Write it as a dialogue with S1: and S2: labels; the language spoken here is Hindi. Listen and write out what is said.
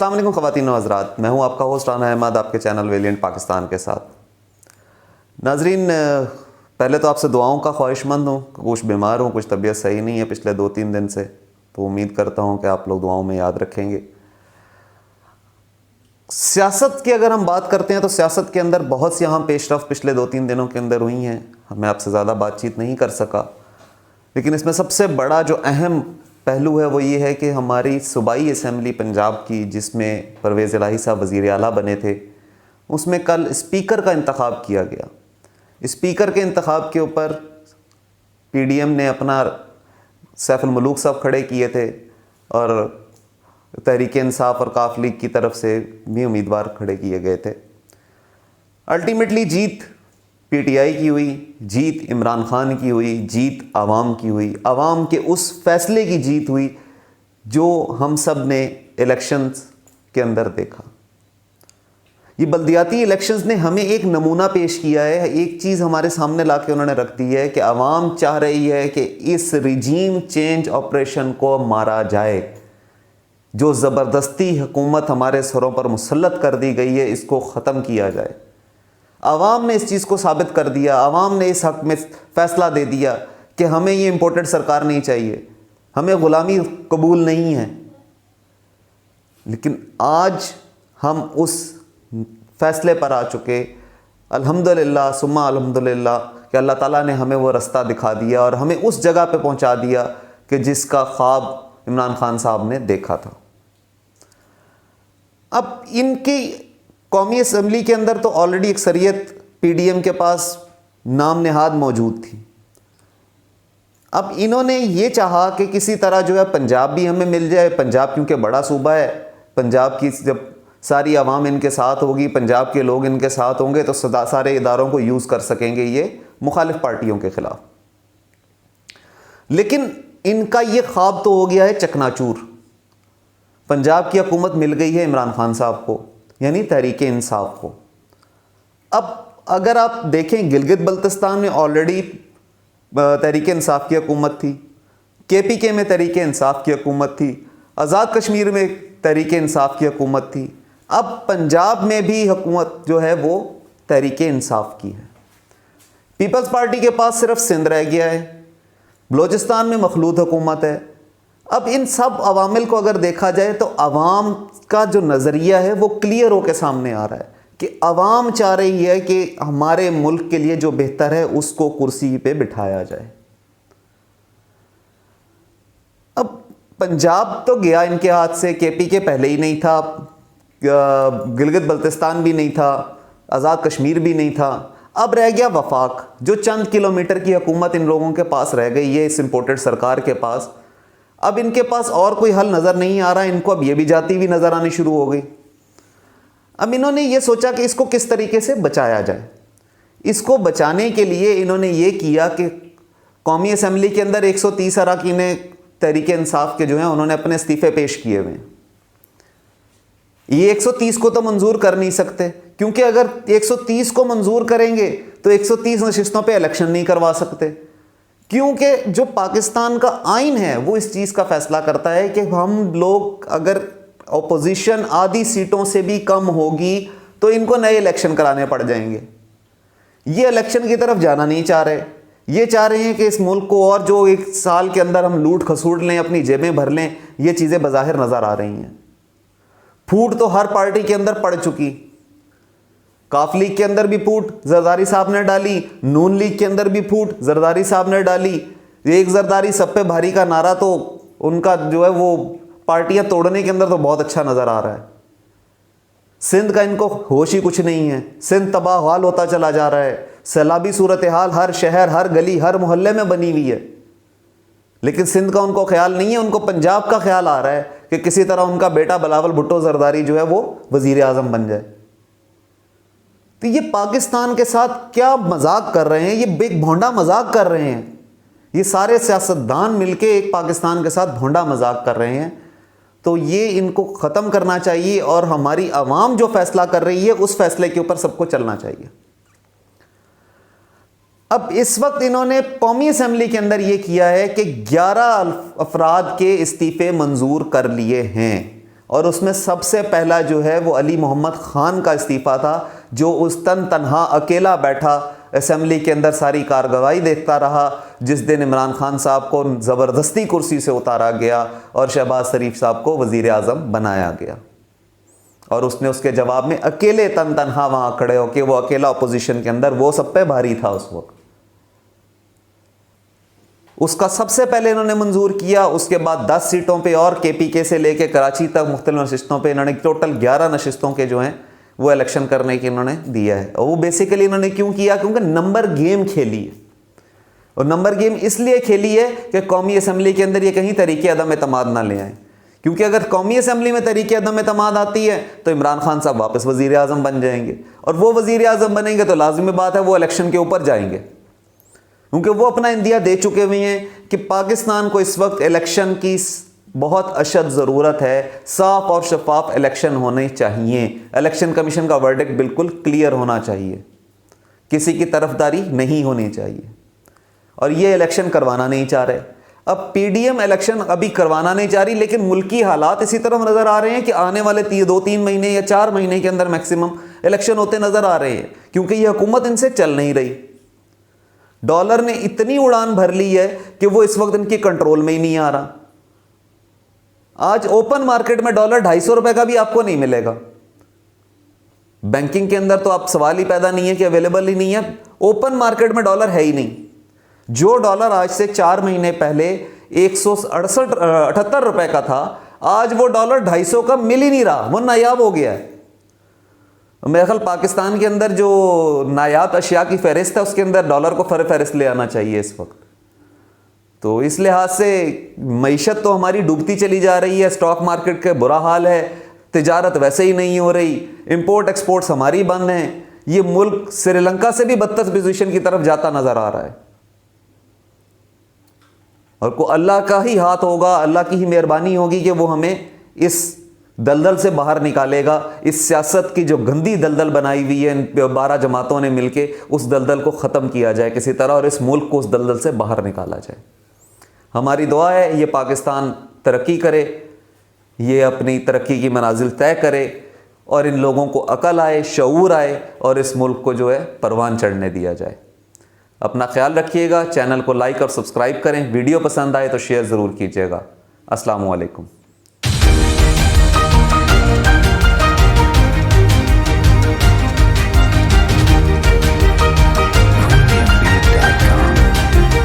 S1: अस्सलाम वालेकुम ख़वातीन व हज़रात, मैं हूं आपका होस्ट राना अहमद आपके चैनल वेलिएंट पाकिस्तान के साथ। नाजरीन, पहले तो आपसे दुआओं का ख्वाहिशमंद हूं। कुछ बीमार हूं, कुछ तबीयत सही नहीं है पिछले 2-3 दिन से, तो उम्मीद करता हूं कि आप लोग दुआओं में याद रखेंगे। सियासत की अगर हम बात करते हैं तो सियासत के अंदर बहुत सी अहम पेशरफ्त पिछले 2-3 दिनों के अंदर हुई हैं। मैं आपसे ज़्यादा बातचीत नहीं कर सका, लेकिन इसमें सबसे बड़ा जो अहम पहलू है वो ये है कि हमारी सूबाई असम्बली पंजाब की, जिसमें परवेज़ इलाही साहब वज़ीर आला बने थे, उसमें कल स्पीकर का इंतखाब किया गया। स्पीकर के इंतखाब के ऊपर PDM ने अपना सैफुल मलूक साहब खड़े किए थे और तहरीक इंसाफ और काफ लीग की तरफ से भी उम्मीदवार खड़े किए गए थे। अल्टीमेटली जीत PTI की हुई, जीत इमरान खान की हुई, जीत आवाम की हुई। आवाम के उस फैसले की जीत हुई जो हम सब ने इलेक्शंस के अंदर देखा। ये बल्दियाती इलेक्शंस ने हमें एक नमूना पेश किया है, एक चीज़ हमारे सामने ला के उन्होंने रख दी है कि आवाम चाह रही है कि इस रिजीम चेंज ऑपरेशन को मारा जाए। जो ज़बरदस्ती हुकूमत हमारे सरों पर मुसल्लत कर दी गई है, इसको ख़त्म किया जाए। आवाम ने इस चीज़ को साबित कर दिया, आवाम ने इस हक़ में फ़ैसला दे दिया कि हमें ये इम्पोर्टेड सरकार नहीं चाहिए, हमें ग़ुलामी कबूल नहीं है। लेकिन आज हम उस फ़ैसले पर आ चुके, अल्हम्दुलिल्लाह सुम्मा अल्हम्दुलिल्लाह, कि अल्लाह ताला ने हमें वो रास्ता दिखा दिया और हमें उस जगह पे पहुंचा दिया कि जिसका ख्वाब इमरान खान साहब ने देखा था। अब इनकी कौमी असम्बली के अंदर तो ऑलरेडी अक्सरियत PDM के पास नाम नेहाद मौजूद थी। अब इन्होंने ये चाहा कि किसी तरह जो है पंजाब भी हमें मिल जाए। पंजाब क्योंकि बड़ा सूबा है, पंजाब की जब सारी आवाम इनके साथ होगी, पंजाब के लोग इनके साथ होंगे, तो सारे इदारों को यूज़ कर सकेंगे ये मुखालिफ पार्टियों के ख़िलाफ़। लेकिन इनका ये ख्वाब तो हो गया है चकनाचूर। पंजाब की हुकूमत मिल गई है इमरान खान साहब को, यानी तहरीक इंसाफ को। अब अगर आप देखें, गिलगित बल्तिस्तान में ऑलरेडी तहरीक इंसाफ की हुकूमत थी, KPK में तहरीक इंसाफ की हुकूमत थी, आज़ाद कश्मीर में तहरीक इंसाफ की हुकूमत थी। अब पंजाब में भी हुकूमत जो है वो तहरीक इंसाफ की है। पीपल्स पार्टी के पास सिर्फ सिंध रह गया है, बलोचिस्तान में मखलूत हुकूमत है। अब इन सब अवामिल को अगर देखा जाए तो अवाम का जो नज़रिया है वो क्लियर होकर सामने आ रहा है कि अवाम चाह रही है कि हमारे मुल्क के लिए जो बेहतर है उसको कुर्सी पे बिठाया जाए। अब पंजाब तो गया इनके हाथ से, KPK पहले ही नहीं था, गिलगित बल्तिस्तान भी नहीं था, आज़ाद कश्मीर भी नहीं था। अब रह गया वफाक, जो चंद किलोमीटर की हुकूमत इन लोगों के पास रह गई है, इस इम्पोर्टेड सरकार के पास। अब इनके पास और कोई हल नज़र नहीं आ रहा है, इनको अब ये भी जाती हुई नज़र आनी शुरू हो गई। अब इन्होंने ये सोचा कि इसको किस तरीके से बचाया जाए। इसको बचाने के लिए इन्होंने ये किया कि कौमी असम्बली के अंदर 130 अरकान तहरीक इंसाफ के जो हैं उन्होंने अपने इस्तीफ़े पेश किए हुए हैं। ये 130 को तो मंजूर कर नहीं सकते, क्योंकि अगर 130 को मंजूर करेंगे तो 130 नशिस्तों पे इलेक्शन नहीं करवा सकते, क्योंकि जो पाकिस्तान का आइन है वो इस चीज़ का फैसला करता है कि हम लोग अगर ऑपोजिशन आधी सीटों से भी कम होगी तो इनको नए इलेक्शन कराने पड़ जाएंगे। ये इलेक्शन की तरफ जाना नहीं चाह रहे। ये चाह रहे हैं कि इस मुल्क को और जो एक साल के अंदर हम लूट खसूट लें, अपनी जेबें भर लें। ये चीज़ें बज़ाहिर नज़र आ रही हैं। फूट तो हर पार्टी के अंदर पड़ चुकी। काफ लीग के अंदर भी फूट जरदारी साहब ने डाली, नून लीग के अंदर भी फूट जरदारी साहब ने डाली। एक जरदारी सब पे भारी का नारा तो उनका जो है वो पार्टियां तोड़ने के अंदर तो बहुत अच्छा नज़र आ रहा है। सिंध का इनको होश ही कुछ नहीं है, सिंध तबाह हाल होता चला जा रहा है। सैलाबी सूरत हाल हर शहर, हर गली, हर मोहल्ले में बनी हुई है। लेकिन सिंध का उनको ख्याल नहीं है, उनको पंजाब का ख्याल आ रहा है कि किसी तरह उनका बेटा बिलावल भुट्टो जरदारी जो है वो वजीर आज़म बन जाए। तो ये पाकिस्तान के साथ क्या मजाक कर रहे हैं, ये बिग भोंडा मजाक कर रहे हैं। ये सारे सियासतदान मिलके एक पाकिस्तान के साथ भोंडा मजाक कर रहे हैं। तो ये इनको ख़त्म करना चाहिए और हमारी आवाम जो फैसला कर रही है उस फैसले के ऊपर सबको चलना चाहिए। अब इस वक्त इन्होंने कौमी असम्बली के अंदर ये किया है कि 11 अफराद के इस्तीफ़े मंजूर कर लिए हैं और उसमें सबसे पहला जो है वो अली मोहम्मद ख़ान का इस्तीफ़ा था, जो उस तन्हा अकेला बैठा असेंबली के अंदर सारी कारगवाही देखता रहा, जिस दिन इमरान खान साहब को ज़बरदस्ती कुर्सी से उतारा गया और शहबाज शरीफ साहब को वज़ीर आज़म बनाया गया। और उसने उसके जवाब में अकेले तन्हा वहाँ खड़े होकर, वो अकेला अपोजिशन के अंदर, वो सब पे भारी था उस वक्त, उसका सबसे पहले इन्होंने मंजूर किया। उसके बाद 10 सीटों पे और KPK से लेके कराची तक मुख्तलिफ नशिस्तों पे इन्होंने टोटल 11 नशिस्तों के जो हैं वो इलेक्शन करने की इन्होंने दिया है। और वो बेसिकली इन्होंने क्यों किया? क्योंकि नंबर गेम खेली है। और नंबर गेम इसलिए खेली है कि कौमी असम्बली के अंदर ये कहीं तरीके अदम एतमाद ना ले आए, क्योंकि अगर कौमी असम्बली में तरीके अदम एतमाद आती है तो इमरान खान साहब वापस वज़ीर आज़म बन जाएंगे, और वो वज़ीर आज़म बनेंगे तो लाजमी बात है वो इलेक्शन के ऊपर जाएंगे, क्योंकि वो अपना इंदिया दे चुके हुए हैं कि पाकिस्तान को इस वक्त इलेक्शन की बहुत अशद ज़रूरत है। साफ और शफाफ इलेक्शन होने चाहिए, इलेक्शन कमीशन का वर्डिक्ट बिल्कुल क्लियर होना चाहिए, किसी की तरफदारी नहीं होनी चाहिए, और ये इलेक्शन करवाना नहीं चाह रहे। अब PDM इलेक्शन अभी करवाना नहीं चाह रही, लेकिन मुल्की हालात इसी तरफ नज़र आ रहे हैं कि आने वाले 2-3 महीने या 4 महीने के अंदर मैक्सिमम इलेक्शन होते नज़र आ रहे हैं, क्योंकि ये हुकूमत इनसे चल नहीं रही। डॉलर ने इतनी उड़ान भर ली है कि वो इस वक्त इनकी कंट्रोल में ही नहीं आ रहा। आज ओपन मार्केट में डॉलर 250 रुपए का भी आपको नहीं मिलेगा। बैंकिंग के अंदर तो आप सवाल ही पैदा नहीं है कि अवेलेबल ही नहीं है, ओपन मार्केट में डॉलर है ही नहीं। जो डॉलर आज से 4 महीने पहले 168 रुपए का था, आज वो डॉलर 250 का मिल ही नहीं रहा, वो नायाब हो गया है। मेरे ख्याल पाकिस्तान के अंदर जो नायाब अशिया की फहरिस्त है उसके अंदर डॉलर को फहरिस्त ले आना चाहिए इस वक्त। तो इस लिहाज से मईशत तो हमारी डूबती चली जा रही है, स्टॉक मार्केट का बुरा हाल है, तिजारत वैसे ही नहीं हो रही, इंपोर्ट एक्सपोर्ट्स हमारी बंद हैं, ये मुल्क श्रीलंका से भी बदतर पोजीशन की तरफ जाता नजर आ रहा है। और को अल्लाह का ही हाथ होगा, अल्लाह की ही मेहरबानी होगी कि वो हमें इस दलदल से बाहर निकालेगा। इस सियासत की जो गंदी दलदल बनाई हुई है इन 12 जमातों ने मिलके, उस दलदल को ख़त्म किया जाए किसी तरह, और इस मुल्क को उस दलदल से बाहर निकाला जाए। हमारी दुआ है ये पाकिस्तान तरक्की करे, ये अपनी तरक्की की मनाजिल तय करे, और इन लोगों को अकल आए, शऊर आए, और इस मुल्क को जो है परवान चढ़ने दिया जाए। अपना ख्याल रखिएगा, चैनल को लाइक और सब्सक्राइब करें, वीडियो पसंद आए तो शेयर ज़रूर कीजिएगा। अस्सलामु अलैकुम।